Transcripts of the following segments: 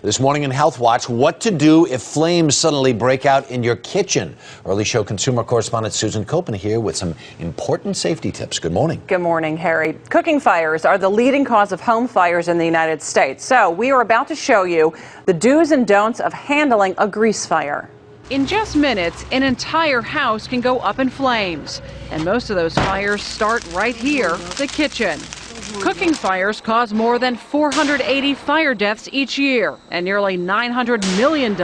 This morning in Health Watch, what to do if flames suddenly break out in your kitchen. Early show consumer correspondent Susan Copen here with some important safety tips. Good morning. Good morning, Harry. Cooking fires are the leading cause of home fires in the United States. So we are about to show you the do's and don'ts of handling a grease fire. In just minutes, an entire house can go up in flames. And most of those fires start right here, the kitchen. Cooking fires cause more than 480 fire deaths each year and nearly $900 million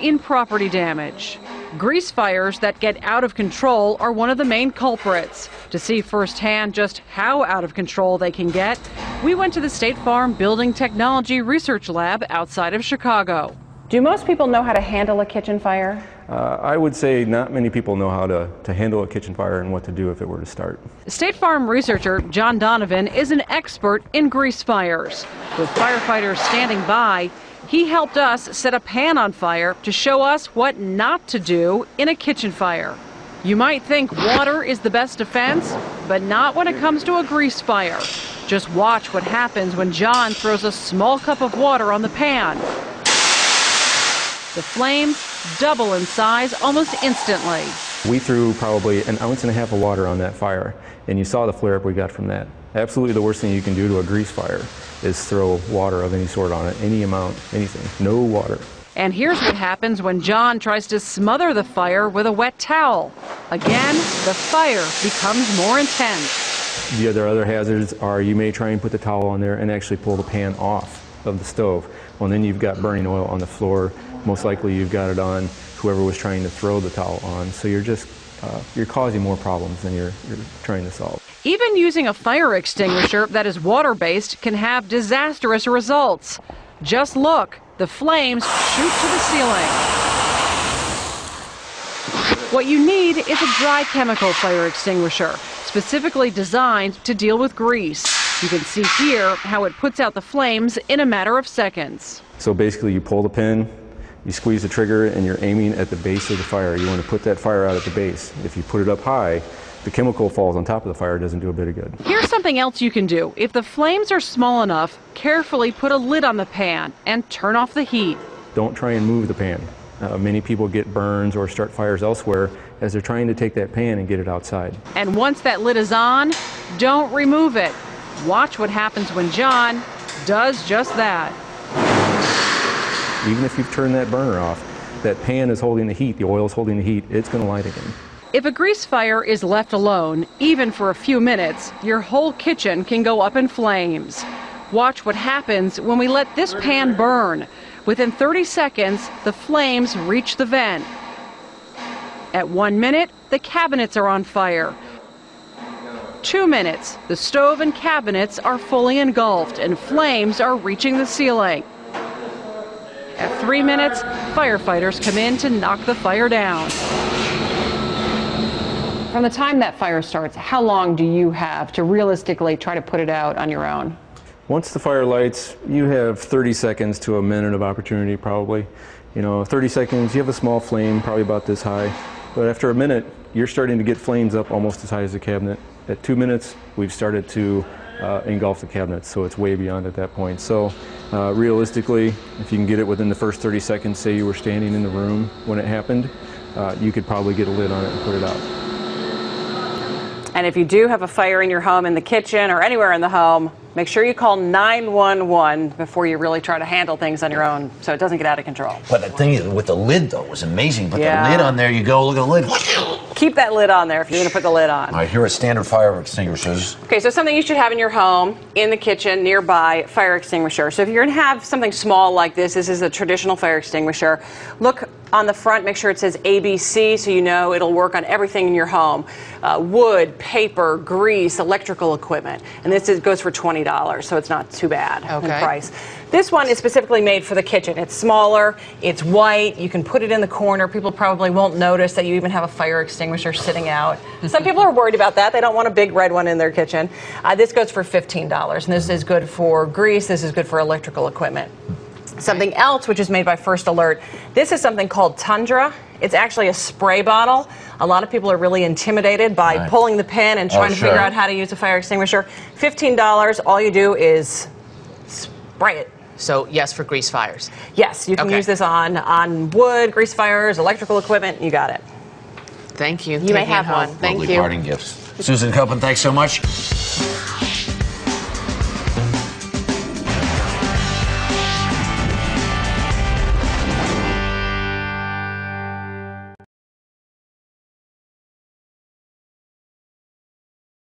in property damage. Grease fires that get out of control are one of the main culprits. To see firsthand just how out of control they can get, we went to the State Farm Building Technology Research Lab outside of Chicago. Do most people know how to handle a kitchen fire? I would say not many people know how to handle a kitchen fire and what to do if it were to start. State Farm researcher John Donovan is an expert in grease fires. With firefighters standing by, he helped us set a pan on fire to show us what not to do in a kitchen fire. You might think water is the best defense, but not when it comes to a grease fire. Just watch what happens when John throws a small cup of water on the pan. The flames double in size almost instantly. We threw probably 1.5 ounces of water on that fire, and you saw the flare-up we got from that. Absolutely the worst thing you can do to a grease fire is throw water of any sort on it, any amount, anything, no water. And here's what happens when John tries to smother the fire with a wet towel. Again, the fire becomes more intense. The other hazards are you may try and put the towel on there and actually pull the pan off of the stove. Well, then you've got burning oil on the floor. Most likely you've got it on whoever was trying to throw the towel on. So you're just, you're causing more problems than you're trying to solve. Even using a fire extinguisher that is water-based can have disastrous results. Just look, the flames shoot to the ceiling. What you need is a dry chemical fire extinguisher, specifically designed to deal with grease. You can see here how it puts out the flames in a matter of seconds. So basically you pull the pin, you squeeze the trigger, and you're aiming at the base of the fire. You want to put that fire out at the base. If you put it up high, the chemical falls on top of the fire, it doesn't do a bit of good. Here's something else you can do. If the flames are small enough, carefully put a lid on the pan and turn off the heat. Don't try and move the pan. Many people get burns or start fires elsewhere as they're trying to take that pan and get it outside. And once that lid is on, don't remove it. Watch what happens when John does just that. Even if you've turned that burner off, that pan is holding the heat, the oil is holding the heat, it's going to light again. If a grease fire is left alone, even for a few minutes, your whole kitchen can go up in flames. Watch what happens when we let this pan burn. Within 30 seconds, the flames reach the vent. At 1 minute, the cabinets are on fire. 2 minutes, the stove and cabinets are fully engulfed and flames are reaching the ceiling. At 3 minutes, firefighters come in to knock the fire down. From the time that fire starts, how long do you have to realistically try to put it out on your own? Once the fire lights, you have 30 seconds to a minute of opportunity probably. 30 seconds, you have a small flame, probably about this high. But after a minute, you're starting to get flames up almost as high as the cabinet. At 2 minutes, we've started to engulf the cabinets, so it's way beyond at that point. So realistically, if you can get it within the first 30 seconds, say you were standing in the room when it happened, you could probably get a lid on it and put it out. And if you do have a fire in your home, in the kitchen or anywhere in the home, make sure you call 911 before you really try to handle things on your own so it doesn't get out of control. But the thing is, with the lid, though, was amazing. Put the lid on there, you go, look at the lid. Keep that lid on there if you're going to put the lid on. All right, here are standard fire extinguishers. Okay, so something you should have in your home, in the kitchen, nearby, fire extinguisher. So if you're going to have something small like this is a traditional fire extinguisher. Look on the front, make sure it says ABC so you know it'll work on everything in your home. Wood, paper, grease, electrical equipment. And this goes for $20, so it's not too bad in price. This one is specifically made for the kitchen. It's smaller, it's white, you can put it in the corner. People probably won't notice that you even have a fire extinguisher sitting out. Some people are worried about that. They don't want a big red one in their kitchen. This goes for $15, and this is good for grease, this is good for electrical equipment. Something else which is made by First Alert, this is something called Tundra. It's actually a spray bottle. A lot of people are really intimidated by pulling the pin and trying to figure out how to use a fire extinguisher. $15, all you do is spray it So yes, for grease fires. Yes, you can use this on wood, grease fires, electrical equipment. You got it. Thank you. You may have one. Thank Lovely you. parting gifts. Susan Copeland, thanks so much.